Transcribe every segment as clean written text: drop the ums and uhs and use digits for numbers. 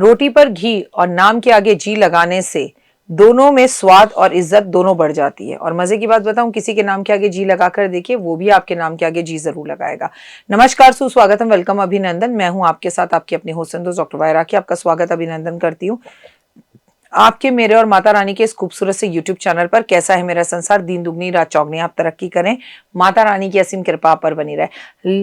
रोटी पर घी और नाम के आगे जी लगाने से दोनों में स्वाद और इज्जत दोनों बढ़ जाती है। और मजे की बात बताऊं, किसी के नाम के आगे जी लगाकर देखिए, वो भी आपके नाम के आगे जी जरूर लगाएगा। नमस्कार, सुस्वागतम, वेलकम, अभिनंदन। मैं हूं आपके साथ आपकी अपनी होस्ट डॉक्टर वायरा की। आपका स्वागत अभिनंदन करती हूँ आपके, मेरे और माता रानी के इस खूबसूरत से यूट्यूब चैनल पर। कैसा है मेरा संसार, दिन दुगनी रात चौगनी, आप तरक्की करें, माता रानी की असीम कृपा पर बनी रहे।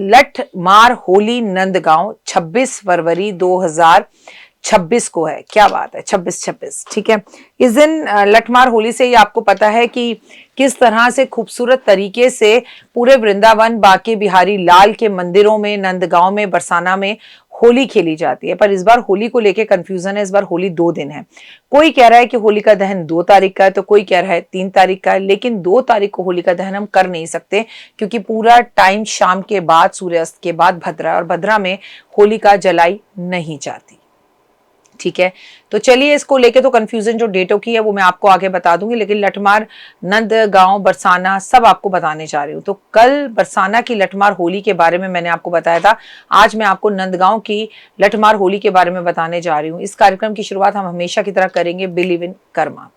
लठ मार होली नंदगांव 26 फरवरी 2026 को है। क्या बात है, 26 ठीक है। इस दिन लठमार होली से ही आपको पता है कि किस तरह से खूबसूरत तरीके से पूरे वृंदावन, बांके बिहारी लाल के मंदिरों में, नंदगांव में, बरसाना में होली खेली जाती है। पर इस बार होली को लेके कंफ्यूजन है। इस बार होली 2 दिन है। कोई कह रहा है कि होली का दहन 2 तारीख का है, तो कोई कह रहा है 3 तारीख का है। लेकिन 2 तारीख को होली का दहन हम कर नहीं सकते, क्योंकि पूरा टाइम शाम के बाद, सूर्यास्त के बाद भद्रा है, और भद्रा में होलिका जलाई नहीं जाती। ठीक है, तो चलिए, इसको लेके तो कंफ्यूजन जो डेटों की है वो मैं आपको आगे बता दूंगी, लेकिन लठमार, नंदगांव, बरसाना सब आपको बताने जा रही हूँ। तो कल बरसाना की लठमार होली के बारे में मैंने आपको बताया था। आज मैं आपको नंदगांव की लठमार होली के बारे में बताने जा रही हूँ। इस कार्यक्रम की शुरुआत हम हमेशा की तरह करेंगे बिलीव इन कर्मा।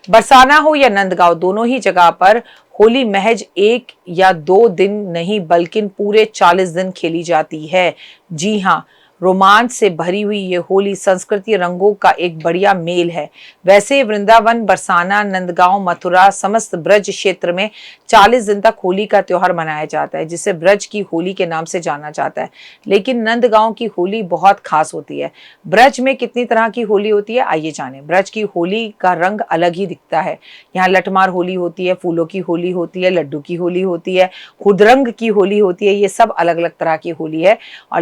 बरसाना हो या नंदगांव, दोनों ही जगह पर होली महज 1 या 2 दिन नहीं, बल्कि पूरे 40 दिन खेली जाती है। जी हाँ, रोमांच से भरी हुई ये होली संस्कृति रंगों का एक बढ़िया मेल है। वैसे वृंदावन, बरसाना, नंदगांव, मथुरा, समस्त ब्रज क्षेत्र में 40 दिन तक होली का त्योहार मनाया जाता है, जिसे ब्रज की होली के नाम से जाना जाता है। लेकिन नंदगांव की होली बहुत खास होती है। ब्रज में कितनी तरह की होली होती है, आइए जानें। ब्रज की होली का रंग अलग ही दिखता है। यहाँ लठमार होली होती है, फूलों की होली होती है, लड्डू की होली होती है, हुदरंग की होली होती है। ये सब अलग अलग तरह की होली है। और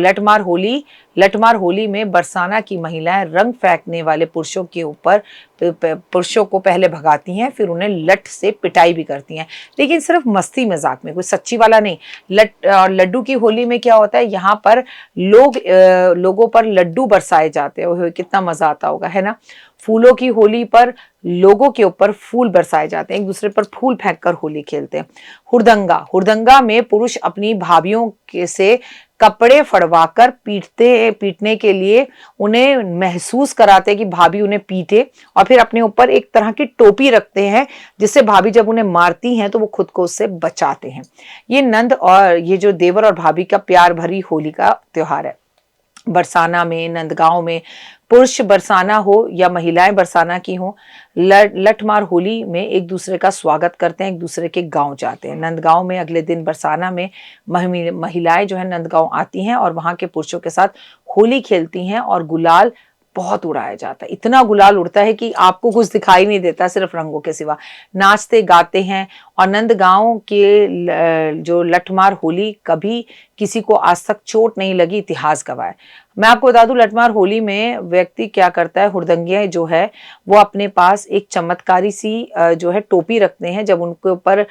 लठमार होली में बरसाना की महिलाएं रंग फेंकने वाले पुरुषों के ऊपर, पुरुषों को पहले भगाती हैं, फिर उन्हें लठ से पिटाई भी करती हैं, लेकिन सिर्फ मस्ती मजाक में, कोई सच्ची वाला नहीं। लड्डू की होली में क्या होता है, यहाँ पर लोगों पर लड्डू बरसाए जाते हैं। ओह, कितना मजा आता होगा, है ना। फूलों की होली पर लोगों के ऊपर फूल बरसाए जाते हैं, एक दूसरे पर फूल फेंककर होली खेलते हैं। हुड़दंगा में पुरुष अपनी भाभियों से कपड़े फड़वाकर पीटने के लिए उन्हें महसूस कराते हैं कि भाभी उन्हें पीटे, और फिर अपने ऊपर एक तरह की टोपी रखते हैं, जिससे भाभी जब उन्हें मारती हैं तो वो खुद को उससे बचाते हैं। ये नंद और ये जो देवर और भाभी का प्यार भरी होली का त्योहार है। बरसाना में, नंदगांव में पुरुष बरसाना हो या महिलाएं बरसाना की हो, लठमार होली में एक दूसरे का स्वागत करते हैं, एक दूसरे के गांव जाते हैं। नंदगांव में अगले दिन बरसाना में महिलाएं जो है नंदगांव आती हैं और वहां के पुरुषों के साथ होली खेलती हैं, और गुलाल बहुत उड़ाया जाता है। इतना गुलाल उड़ता है कि आपको कुछ दिखाई नहीं देता, सिर्फ रंगों के सिवा। नाचते गाते हैं। और नंदगांव के जो लठमार होली, कभी किसी को आज तक चोट नहीं लगी, इतिहास गवाह है। मैं आपको बता दूं, लठमार होली में व्यक्ति क्या करता है, हुड़दंगिया जो है वो अपने पास एक चमत्कारी सी जो है टोपी रखते हैं। जब उनके ऊपर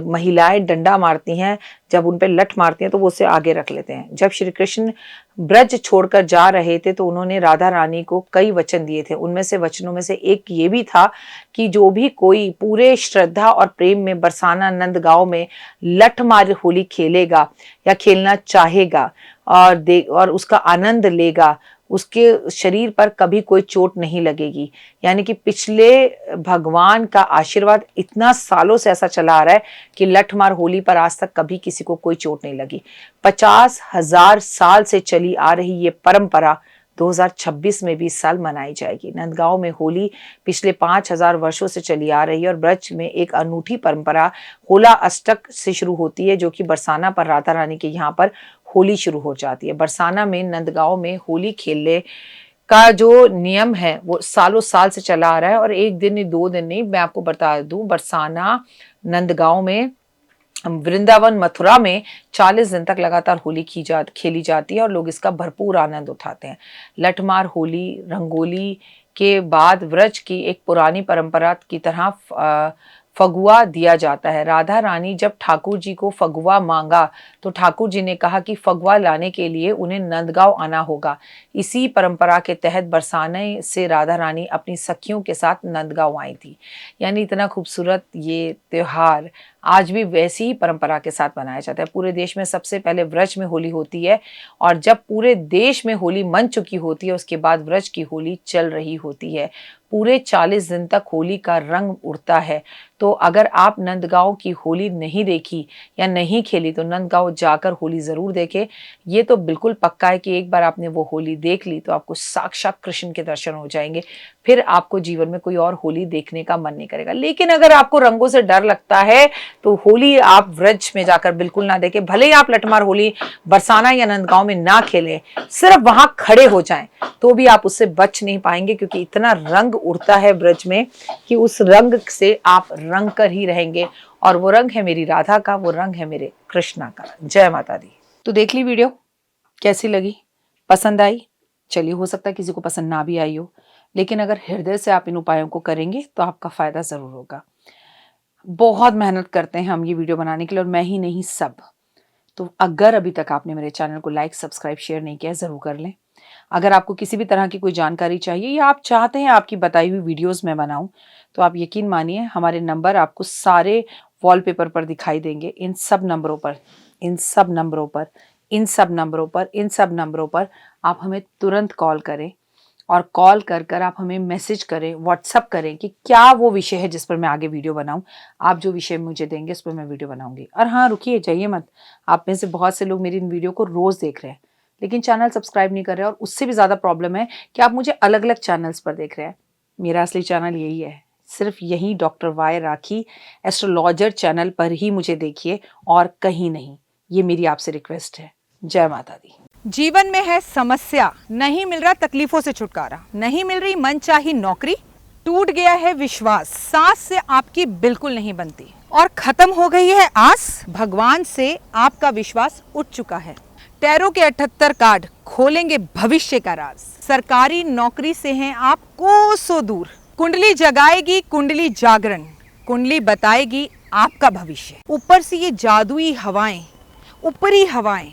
महिलाएं डंडा मारती हैं, जब उन पर लठ मारती हैं, तो वो उसे आगे रख लेते हैं। जब श्री कृष्ण ब्रज छोड़कर जा रहे थे तो उन्होंने राधा रानी को कई वचन दिए थे। उनमें से वचनों में से एक ये भी था कि जो भी कोई पूरे श्रद्धा और प्रेम में बरसाना नंदगांव में लठमार होली खेलेगा या खेलना चाहेगा और उसका आनंद लेगा, उसके शरीर पर कभी कोई चोट नहीं लगेगी। यानी कि पिछले भगवान का आशीर्वाद इतना सालों से ऐसा चला आ रहा है कि लठमार होली पर आज तक कभी किसी को कोई चोट नहीं लगी। 50,000 साल से चली आ रही ये परंपरा 2026 में भी इस साल मनाई जाएगी। नंदगांव में होली पिछले 5,000 वर्षों से चली आ रही है, और ब्रज में एक अनूठी परंपरा होला अष्टक से शुरू होती है, जो कि बरसाना पर राधा रानी के यहाँ पर होली शुरू हो जाती है। बरसाना में, नंदगांव में होली खेलने का जो नियम है वो सालों साल से चला आ रहा है, और एक दिन नहीं, 2 दिन नहीं। मैं आपको बता दूं, बरसाना, नंदगांव में, वृंदावन, मथुरा में 40 दिन तक लगातार होली खेली जाती है, और लोग इसका भरपूर आनंद उठाते हैं। लठमार होली रंगोली के बाद व्रज की एक पुरानी परंपरा की तरह फगुआ दिया जाता है। राधा रानी जब ठाकुर जी को फगुआ मांगा तो ठाकुर जी ने कहा कि फगुआ लाने के लिए उन्हें नंदगांव आना होगा। इसी परंपरा के तहत बरसाने से राधा रानी अपनी सखियों के साथ नंदगांव आई थी। यानी इतना खूबसूरत ये त्योहार आज भी वैसी ही परंपरा के साथ मनाया जाता है। पूरे देश में सबसे पहले व्रज में होली होती है और जब पूरे देश में होली मन चुकी होती है उसके बाद व्रज की होली चल रही होती है। पूरे 40 दिन तक होली का रंग उड़ता है। तो अगर आप नंदगांव की होली नहीं देखी या नहीं खेली तो नंदगांव जाकर होली ज़रूर देखें। ये तो बिल्कुल पक्का है कि एक बार आपने वो होली देख ली तो आपको साक्षात कृष्ण के दर्शन हो जाएंगे, फिर आपको जीवन में कोई और होली देखने का मन नहीं करेगा। लेकिन अगर आपको रंगों से डर लगता है तो होली आप व्रज में जाकर बिल्कुल ना देखें। भले ही आप लठमार होली बरसाना या नंदगांव में ना खेलें, सिर्फ वहां खड़े हो जाएं तो भी आप उससे बच नहीं पाएंगे, क्योंकि इतना रंग उड़ता है ब्रज में कि उस रंग से आप रंग कर ही रहेंगे। और वो रंग है मेरी राधा का, वो रंग है मेरे कृष्णा का। जय माता दी। तो देख ली वीडियो, कैसी लगी, पसंद आई? चलिए, हो सकता है किसी को पसंद ना भी आई हो, लेकिन अगर हृदय से आप इन उपायों को करेंगे तो आपका फायदा जरूर होगा। बहुत मेहनत करते हैं हम ये वीडियो बनाने के लिए, और मैं ही नहीं सब। तो अगर अभी तक आपने मेरे चैनल को लाइक, सब्सक्राइब, शेयर नहीं किया, जरूर कर लें। अगर आपको किसी भी तरह की कोई जानकारी चाहिए या आप चाहते हैं आपकी बताई हुई वीडियोस मैं बनाऊं, तो आप यकीन मानिए हमारे नंबर आपको सारे वॉलपेपर पर दिखाई देंगे। इन सब नंबरों पर आप हमें तुरंत कॉल करें, और कॉल कर आप हमें मैसेज करें, व्हाट्सअप करें कि क्या वो विषय है जिस पर मैं आगे वीडियो बनाऊं। आप जो विषय मुझे देंगे उस पर मैं वीडियो बनाऊंगी। और हाँ, रुकिए, जाइए मत। आप में से बहुत से लोग मेरी इन वीडियो को रोज़ देख रहे हैं लेकिन चैनल सब्सक्राइब नहीं कर रहे हैं, और उससे भी ज़्यादा प्रॉब्लम है कि आप मुझे अलग अलग चैनल्स पर देख रहे हैं। मेरा असली चैनल यही है, सिर्फ यही डॉक्टर वाई राखी एस्ट्रोलॉजर चैनल पर ही मुझे देखिए और कहीं नहीं। ये मेरी आपसे रिक्वेस्ट है। जय माता दी। जीवन में है समस्या, नहीं मिल रहा तकलीफों से छुटकारा, नहीं मिल रही मनचाही नौकरी, टूट गया है विश्वास, सांस से आपकी बिल्कुल नहीं बनती और खत्म हो गई है आस, भगवान से आपका विश्वास उठ चुका है। टैरो के 78 कार्ड खोलेंगे भविष्य का राज। सरकारी नौकरी से हैं आप कोसों दूर, कुंडली जगाएगी कुंडली जागरण, कुंडली बताएगी आपका भविष्य। ऊपर से ये जादुई हवाएं, ऊपरी हवाएं,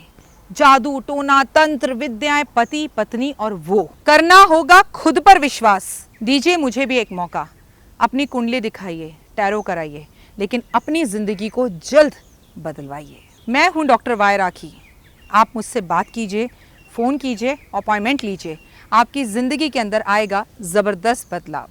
जादू टोना तंत्र विद्याएं, पति पत्नी और वो। करना होगा खुद पर विश्वास। दीजिए मुझे भी एक मौका, अपनी कुंडली दिखाइए, टैरो कराइए, लेकिन अपनी जिंदगी को जल्द बदलवाइए। मैं हूं डॉक्टर वाई राखी। आप मुझसे बात कीजिए, फ़ोन कीजिए, अपॉइंटमेंट लीजिए। आपकी ज़िंदगी के अंदर आएगा ज़बरदस्त बदलाव।